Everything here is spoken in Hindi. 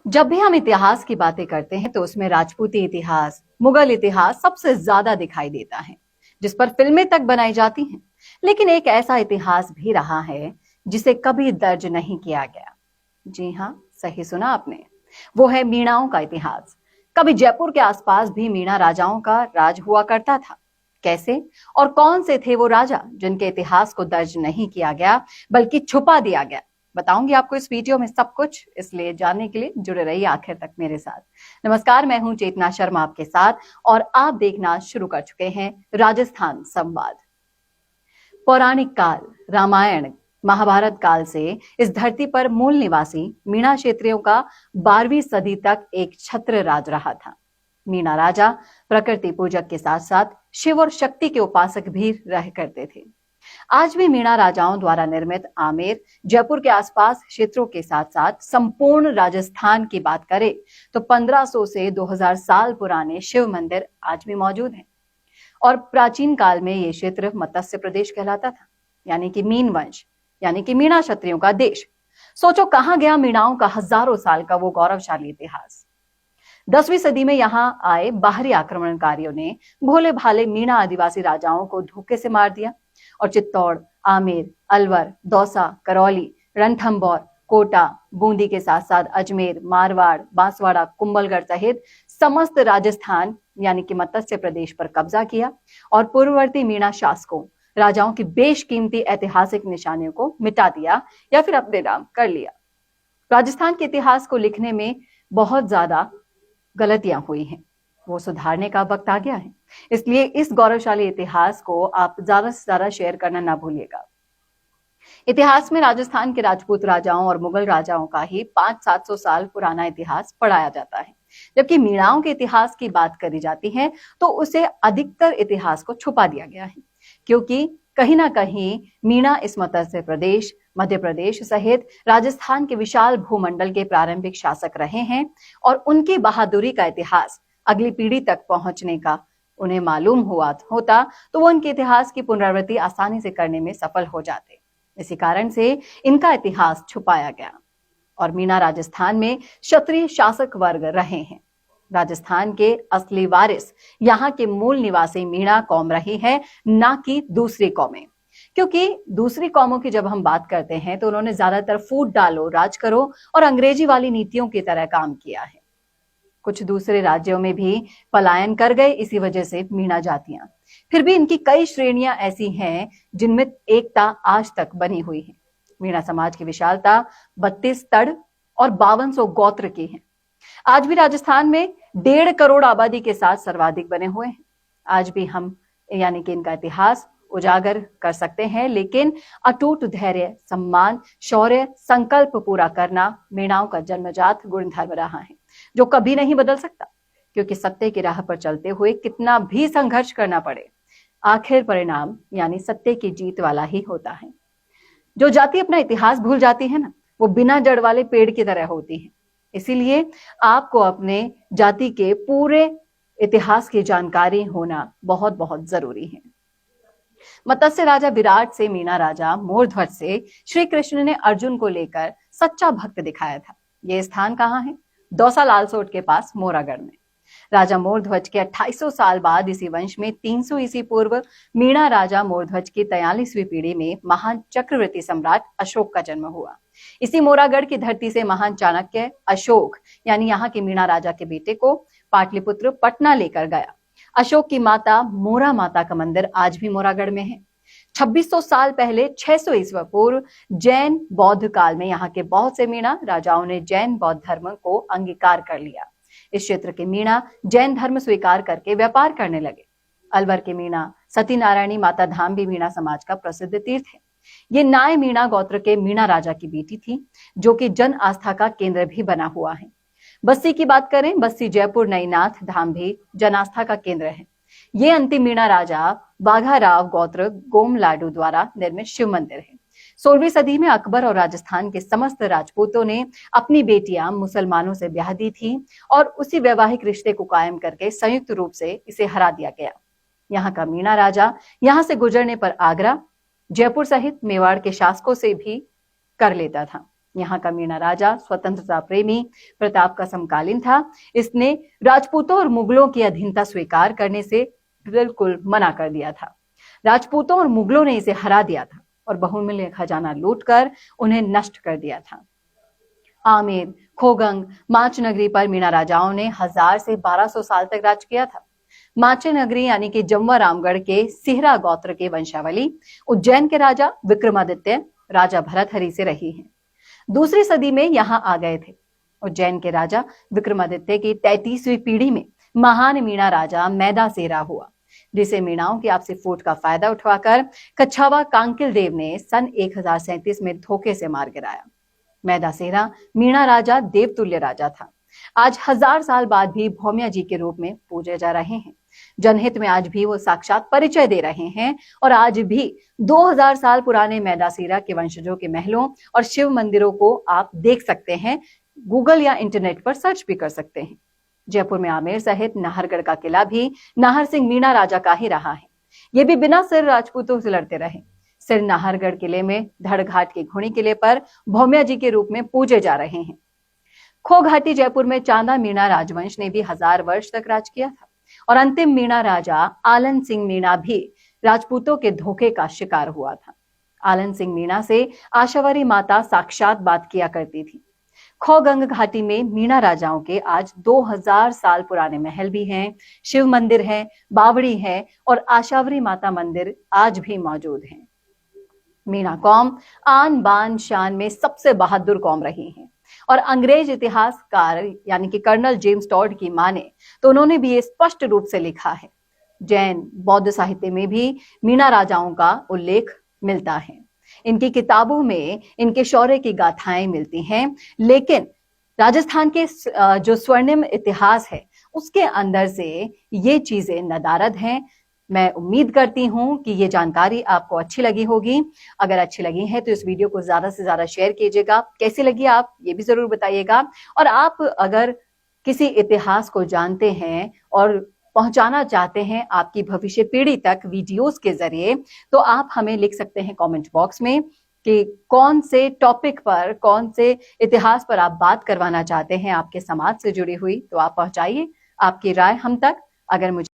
जब भी हम इतिहास की बातें करते हैं तो उसमें राजपूती इतिहास, मुगल इतिहास सबसे ज्यादा दिखाई देता है, जिस पर फिल्में तक बनाई जाती हैं। लेकिन एक ऐसा इतिहास भी रहा है जिसे कभी दर्ज नहीं किया गया। जी हाँ, सही सुना आपने। वो है मीणाओं का इतिहास। कभी जयपुर के आसपास भी मीणा राजाओं का राज हुआ करता था। कैसे और कौन से थे वो राजा जिनके इतिहास को दर्ज नहीं किया गया बल्कि छुपा दिया गया? बताऊंगी आपको इस वीडियो में सब कुछ, इसलिए जानने के लिए जुड़े रहिए आखिर तक मेरे साथ। नमस्कार, मैं हूं चेतना शर्मा आपके साथ और आप देखना शुरू कर चुके हैं राजस्थान संवाद। पौराणिक काल, रामायण महाभारत काल से इस धरती पर मूल निवासी मीणा क्षेत्रियों का 12वीं सदी तक एक छत्र राज रहा था। मीणा राजा प्रकृति पूजक के साथ साथ शिव और शक्ति के उपासक भी रह करते थे। आज भी मीणा राजाओं द्वारा निर्मित आमेर, जयपुर के आसपास क्षेत्रों के साथ साथ संपूर्ण राजस्थान की बात करें तो 1500 से 2000 साल पुराने शिव मंदिर आज भी मौजूद हैं। और प्राचीन काल में ये क्षेत्र मत्स्य प्रदेश कहलाता था, यानी कि मीन वंश, यानी कि मीणा क्षत्रियों का देश। सोचो कहां गया मीणाओं का हजारों साल का वो गौरवशाली इतिहास। 10वीं सदी में यहां आए बाहरी आक्रमणकारियों ने भोले भाले मीणा आदिवासी राजाओं को धोखे से मार दिया और चित्तौड़, आमेर, अलवर, दौसा, करौली, रणथंभौर, कोटा, बूंदी के साथ साथ अजमेर, मारवाड़, बांसवाड़ा, कुंभलगढ़ सहित समस्त राजस्थान यानी कि मत्स्य प्रदेश पर कब्जा किया और पूर्ववर्ती मीणा शासकों, राजाओं की बेशकीमती ऐतिहासिक निशानियों को मिटा दिया या फिर अपने नाम कर लिया। राजस्थान के इतिहास को लिखने में बहुत ज्यादा गलतियां हुई हैं, वो सुधारने का वक्त आ गया है। इसलिए इस गौरवशाली इतिहास को आप ज्यादा से ज्यादा शेयर करना ना भूलिएगा। इतिहास में राजस्थान के राजपूत राजाओं और मुगल राजाओं का ही 500-700 साल पुराना इतिहास पढ़ाया जाता है, जबकि मीणाओं के इतिहास की बात करी जाती है तो उसे अधिकतर इतिहास को छुपा दिया गया है, क्योंकि कहीं ना कहीं मीणा इस मत्स्य प्रदेश, मध्य प्रदेश सहित राजस्थान के विशाल भूमंडल के प्रारंभिक शासक रहे हैं और उनकी बहादुरी का इतिहास अगली पीढ़ी तक पहुंचने का उन्हें मालूम होता तो वो उनके इतिहास की पुनरावृत्ति आसानी से करने में सफल हो जाते। इसी कारण से इनका इतिहास छुपाया गया और मीणा राजस्थान में क्षत्रिय शासक वर्ग रहे हैं। राजस्थान के असली वारिस यहाँ के मूल निवासी मीणा कौम रही है, ना कि दूसरी कौमें। क्योंकि दूसरी कौमों की जब हम बात करते हैं तो उन्होंने ज्यादातर फूट डालो, राज करो और अंग्रेजी वाली नीतियों की तरह काम किया है। कुछ दूसरे राज्यों में भी पलायन कर गए इसी वजह से मीणा जातियां। फिर भी इनकी कई श्रेणियां ऐसी हैं जिनमें एकता आज तक बनी हुई है। मीणा समाज की विशालता 32 तड़ और 5200 गोत्र की है। आज भी राजस्थान में 1.5 करोड़ आबादी के साथ सर्वाधिक बने हुए हैं। आज भी हम यानी कि इनका इतिहास उजागर कर सकते हैं, लेकिन अटूट धैर्य, सम्मान, शौर्य, संकल्प पूरा करना मीणाओं का जन्मजात गुणधर्म रहा है, जो कभी नहीं बदल सकता। क्योंकि सत्य की राह पर चलते हुए कितना भी संघर्ष करना पड़े, आखिर परिणाम यानी सत्य की जीत वाला ही होता है। जो जाति अपना इतिहास भूल जाती है ना, वो बिना जड़ वाले पेड़ की तरह होती है। इसीलिए आपको अपने जाति के पूरे इतिहास की जानकारी होना बहुत बहुत जरूरी है। मत्स्य राजा विराट से मीणा राजा मोरध्वज से श्री कृष्ण ने अर्जुन को लेकर सच्चा भक्त दिखाया था। यह स्थान कहाँ है? दौसा लालसोट के पास मोरागढ़ में। राजा मोरध्वज के 2800 साल बाद इसी वंश में 300 ईसी पूर्व मीणा राजा मोरध्वज की 43वीं पीढ़ी में महान चक्रवर्ती सम्राट अशोक का जन्म हुआ। इसी मोरागढ़ की धरती से महान चाणक्य अशोक यानी यहाँ के मीणा राजा के बेटे को पाटलिपुत्र पटना लेकर गया। अशोक की माता मोरा माता का मंदिर आज भी मोरागढ़ में है। 2600 साल पहले 600 ईस्वी पूर्व जैन बौद्ध काल में यहाँ के बहुत से मीणा राजाओं ने जैन बौद्ध धर्म को अंगीकार कर लिया। इस क्षेत्र के मीणा जैन धर्म स्वीकार करके व्यापार करने लगे। अलवर के मीणा सती नारायणी माता धाम भी मीणा समाज का प्रसिद्ध तीर्थ है। ये नाय मीणा गोत्र के मीणा राजा की बेटी थी, जो कि जन आस्था का केंद्र भी बना हुआ है। बस्सी की बात करें, बस्सी जयपुर नईनाथ धाम भी जन आस्था का केंद्र है। ये अंतिम मीणा राजा बाघाराव गोत्र गोमलाडू द्वारा निर्मित शिव मंदिर है। 16वीं सदी में अकबर और राजस्थान के समस्त राजपूतों ने अपनी बेटियां मुसलमानों से ब्याह दी थी और उसी वैवाहिक रिश्ते को कायम करके संयुक्त रूप से इसे हरा दिया गया। यहाँ का मीणा राजा यहाँ से गुजरने पर आगरा, जयपुर सहित मेवाड़ के शासकों से भी कर लेता था। यहाँ का मीणा राजा स्वतंत्रता प्रेमी प्रताप का समकालीन था। इसने राजपूतों और मुगलों की अधीनता स्वीकार करने से बिल्कुल मना कर दिया था। राजपूतों और मुगलों ने इसे हरा दिया था और बहुमूल्य खजाना लूटकर उन्हें नष्ट कर दिया था। आमेर, खोगंग, माच नगरी पर मीणा राजाओं ने 1000 से 1200 साल तक राज किया था। माचे नगरी यानी कि जम्वा रामगढ़ के सिहरा गोत्र के वंशावली उज्जैन के राजा विक्रमादित्य राजा भरतहरि से रही है। दूसरी सदी में यहाँ आ गए थे। उज्जैन के राजा विक्रमादित्य की 33वीं पीढ़ी में महान मीणा राजा मैदासेरा हुआ, जिसे मीणाओं की आपसी फूट का फायदा उठवाकर कच्छावा कांकिल देव ने सन 1037 में धोखे से मार गिराया। मैदासेरा मीणा राजा देवतुल्य राजा था। आज 1000 साल बाद भी भौमिया जी के रूप में पूजे जा रहे हैं। जनहित में आज भी वो साक्षात परिचय दे रहे हैं और आज भी 2000 साल पुराने मैदासेरा के वंशजों के महलों और शिव मंदिरों को आप देख सकते हैं। गूगल या इंटरनेट पर सर्च भी कर सकते हैं। जयपुर में आमेर सहित नाहरगढ़ का किला भी नाहर सिंह मीणा राजा का ही रहा है। ये भी बिना सिर राजपूतों से लड़ते रहे। सिर नाहरगढ़ किले में धड़घाट के घुड़ी किले पर भौमिया जी के रूप में पूजे जा रहे हैं। खो घाटी जयपुर में चांदा मीणा राजवंश ने भी 1000 वर्ष तक राज किया था और अंतिम मीणा राजा आलन सिंह मीणा भी राजपूतों के धोखे का शिकार हुआ था। आलन सिंह मीणा से आशावरी माता साक्षात बात किया करती थी। खोगंग घाटी में मीणा राजाओं के आज 2000 साल पुराने महल भी हैं, शिव मंदिर है, बावड़ी है और आशावरी माता मंदिर आज भी मौजूद हैं। मीणा कौम आन बान शान में सबसे बहादुर कौम रही है और अंग्रेज इतिहासकार यानी कि कर्नल जेम्स टॉड की माने तो उन्होंने भी ये स्पष्ट रूप से लिखा है। जैन बौद्ध साहित्य में भी मीणा राजाओं का उल्लेख मिलता है। इनकी किताबों में इनके शौर्य की गाथाएं मिलती हैं, लेकिन राजस्थान के जो स्वर्णिम इतिहास है उसके अंदर से ये चीजें नदारद हैं। मैं उम्मीद करती हूं कि ये जानकारी आपको अच्छी लगी होगी। अगर अच्छी लगी है तो इस वीडियो को ज्यादा से ज्यादा शेयर कीजिएगा। कैसी लगी आप ये भी जरूर बताइएगा। और आप अगर किसी इतिहास को जानते हैं और पहुंचाना चाहते हैं आपकी भविष्य पीढ़ी तक वीडियोस के जरिए, तो आप हमें लिख सकते हैं कमेंट बॉक्स में कि कौन से टॉपिक पर, कौन से इतिहास पर आप बात करवाना चाहते हैं आपके समाज से जुड़ी हुई, तो आप पहुंचाइए आपकी राय हम तक। अगर मुझे